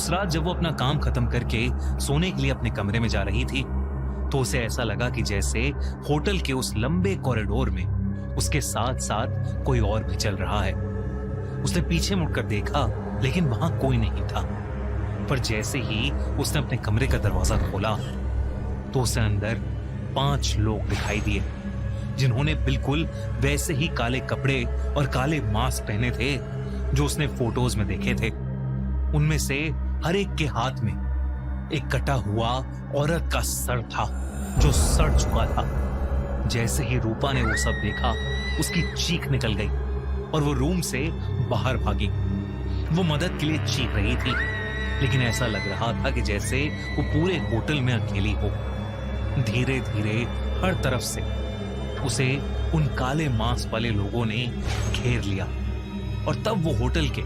उस रात जब वो अपना काम खत्म करके सोने के लिए अपने कमरे में जा रही थी तो उसे ऐसा लगा कि जैसे होटल के उस लंबे कॉरिडोर में उसके साथ साथ कोई और भी चल रहा है। उसने पीछे मुड़कर देखा लेकिन वहां कोई नहीं था। पर जैसे ही उसने अपने कमरे का दरवाजा खोला तो उसे अंदर 5 लोग दिखाई दिए जिन्होंने बिल्कुल वैसे ही काले कपड़े और काले मास्क पहने थे जो उसने फोटोज में देखे थे। उनमें से हर एक के हाथ में एक कटा हुआ औरत का सर था जो सड़ चुका था। जैसे ही रूपा ने वो सब देखा उसकी चीख निकल गई और वो रूम से बाहर भागी। वो मदद के लिए चीख रही थी लेकिन ऐसा लग रहा था कि जैसे वो पूरे होटल में अकेली हो। धीरे धीरे हर तरफ से उसे उन काले मास्क वाले लोगों ने घेर लिया और तब वो होटल के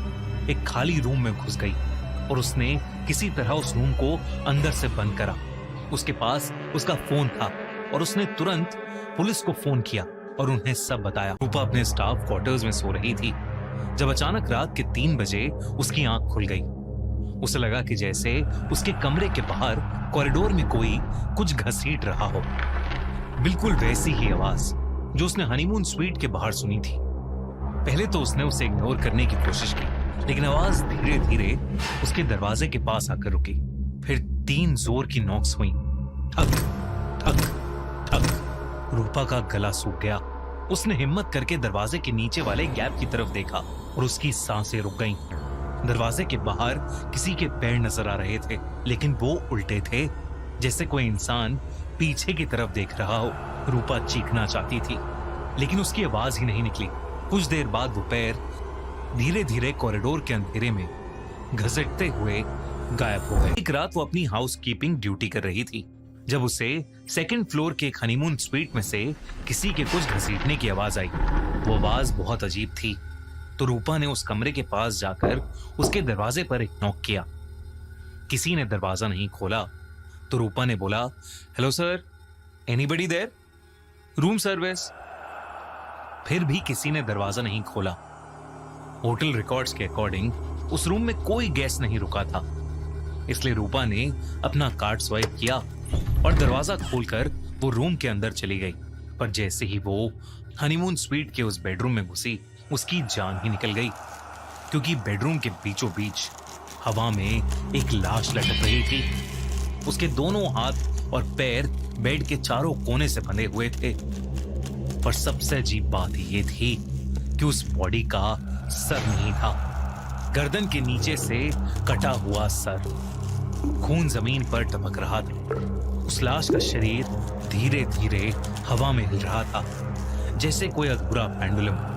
एक खाली रूम में घुस गई और उसने किसी तरह उस रूम को अंदर से बंद करा। उसके पास उसका फोन था और उसने तुरंत पुलिस को फोन किया और उन्हें सब बताया। रूपा अपने स्टाफ क्वार्टर्स में सो रही थी जब अचानक रात के 3 बजे उसकी आंख खुल गई। उसे लगा कि जैसे उसके कमरे के बाहर कॉरिडोर में कोई कुछ घसीट रहा हो। बिल्कुल वैसी ही आवाज जो उसने हनीमून स्वीट के बाहर सुनी थी। पहले तो उसने उसे इग्नोर करने की कोशिश की लेकिन आवाज धीरे धीरे उसके दरवाजे के पास आकर रुकी। फिर 3 जोर की नॉक्स हुई। ठक ठक ठक। रूपा का गला सूख गया। उसने हिम्मत करके दरवाजे के नीचे वाले गैप की तरफ देखा और उसकी सांसें रुक गईं। दरवाजे के बाहर किसी के पैर नजर आ रहे थे लेकिन वो उल्टे थे, जैसे कोई इंसान पीछे की तरफ देख रहा हो। रूपा चीखना चाहती थी लेकिन उसकी आवाज ही नहीं निकली। कुछ देर बाद वो पैर धीरे धीरे कॉरिडोर के अंधेरे में घसीटते हुए गायब हो गए। एक रात वो अपनी हाउसकीपिंग ड्यूटी कर रही थी जब उसे 2nd फ्लोर के एक हनीमून स्वीट में से किसी के कुछ घसीटने की आवाज आई। वो आवाज बहुत अजीब थी तो रूपा ने उस कमरे के पास जाकर उसके दरवाजे पर एक नॉक किया। किसी ने दरवाजा नहीं खोला तो रूपा ने बोला, hello sir, anybody there? Room service. फिर भी किसी ने दरवाजा नहीं खोला। होटल रिकॉर्ड्स के अकॉर्डिंग उस रूम में कोई गेस्ट नहीं रुका था, इसलिए रूपा ने अपना कार्ड स्वाइप किया और दरवाजा खोलकर वो रूम के अंदर चली गई। पर जैसे ही वो हनीमून स्वीट के उस बेडरूम में घुसी उसकी जान ही निकल गई, क्योंकि बेडरूम के बीचों बीच हवा में एक लाश लटक रही थी। उसके दोनों हाथ और पैर बेड के चारों कोने से बंधे हुए थे। पर सबसे अजीब बात ये थी कि उस बॉडी का सर नहीं था, गर्दन के नीचे से कटा हुआ सर। खून जमीन पर टपक रहा था। उस लाश का शरीर धीरे धीरे हवा में हिल रहा था जैसे कोई अधूरा पेंडुलम।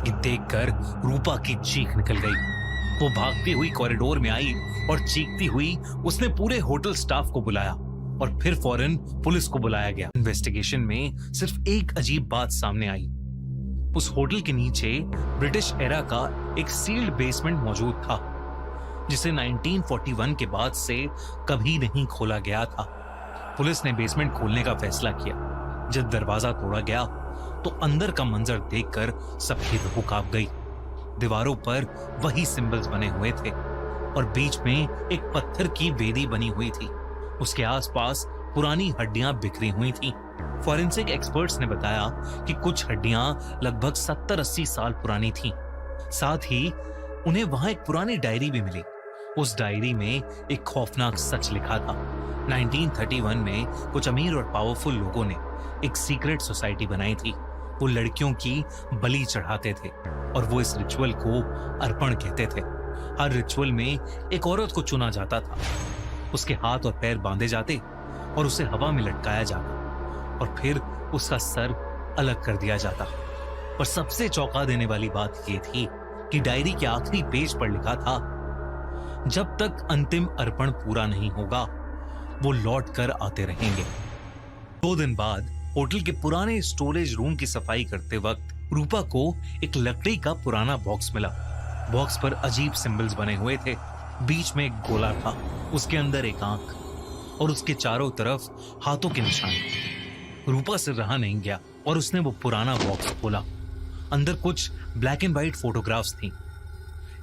ये देखकर रूपा की चीख निकल गई। वो भागती हुई कॉरिडोर में आई और चीखती हुई उसने पूरे होटल स्टाफ को बुलाया और फिर फौरन पुलिस को बुलाया गया। इन्वेस्टिगेशन में सिर्फ एक अजीब बात सामने आई। उस होटल के नीचे ब्रिटिश एरा का एक सील्ड बेसमेंट मौजूद था जिसे 1941 के बाद से कभी नहीं खोला गया था। पुलिस ने बेसमेंट खोलने का फैसला किया। जब दरवाजा तोड़ा गया तो अंदर का मंजर देखकर सबकी रूह कांप गई। दीवारों पर वही सिंबल्स बने हुए थे और बीच में एक पत्थर की वेदी बनी हुई थी। उसके आसपास पुरानी हड्डियां बिखरी हुई थी। फॉरेंसिक एक्सपर्ट्स ने बताया कि कुछ हड्डियां लगभग 70-80 साल पुरानी थीं। साथ ही उन्हें वहां एक पुरानी डायरी भी मिली। उस डायरी में एक खौफनाक सच लिखा था। 1931 में कुछ अमीर और पावरफुल लोगों ने एक सीक्रेट सोसाइटी बनाई थी। वो लड़कियों की बलि चढ़ाते थे और वो इस रिचुअल को अर्पण कहते थे। हर रिचुअल में एक औरत को चुना जाता था, उसके हाथ और पैर बांधे जाते और उसे हवा में लटकाया जाता और फिर उसका सर अलग कर दिया जाता। पर सबसे चौंका देने वाली बात यह थी कि डायरी के आखिरी पेज पर लिखा था, जब तक अंतिम अर्पण पूरा नहीं होगा वो लौट कर आते रहेंगे। 2 दिन बाद होटल के पुराने स्टोरेज रूम की सफाई करते वक्त रूपा को एक लकड़ी का पुराना बॉक्स मिला। बॉक्स पर अजीब सिंबल्स बने हुए थे। बीच में एक गोला था, उसके अंदर एक आंख और उसके चारों तरफ हाथों के निशान। रूपा से रहा नहीं गया और उसने वो पुराना बॉक्स खोला। अंदर कुछ ब्लैक एंड व्हाइट फोटोग्राफ्स थी।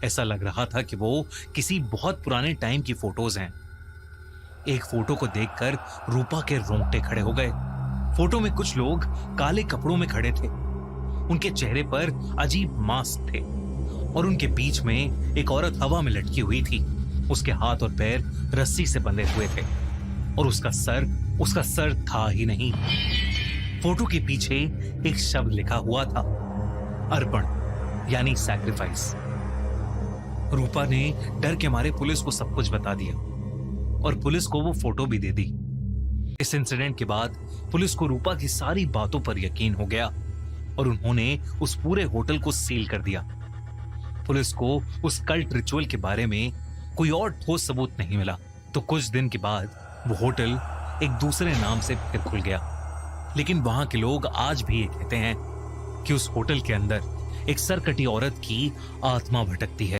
ऐसा लग रहा था कि वो किसी बहुत पुराने टाइम की फोटोज हैं। एक फोटो को देखकर रूपा के रोंगटे खड़े हो गए। फोटो में कुछ लोग काले कपड़ों में खड़े थे। उनके चेहरे पर अजीब मास्क थे और उनके बीच में एक औरत हवा में लटकी हुई थी। उसके हाथ और पैर रस्सी से बंधे हुए थे और उसका सर था ही नहीं। फोटो के पीछे एक शब्द लिखा हुआ था, अर्पण, यानी सैक्रिफाइस। रूपा ने डर के मारे पुलिस को सब कुछ बता दिया और पुलिस को वो फोटो भी दे दी। इस इंसिडेंट के बाद पुलिस को रूपा की सारी बातों पर यकीन हो गया और उन्होंने उस पूरे होटल को सील कर दिया। पुलिस को उस कल्ट रिचुअल के बारे में कोई और ठोस सबूत नहीं मिला। तो कुछ दिन के बाद वो होटल एक दूसरे नाम से फिर खुल गया, लेकिन वहां के लोग आज भी ये कहते हैं कि उस होटल के अंदर एक सरकटी औरत की आत्मा भटकती है।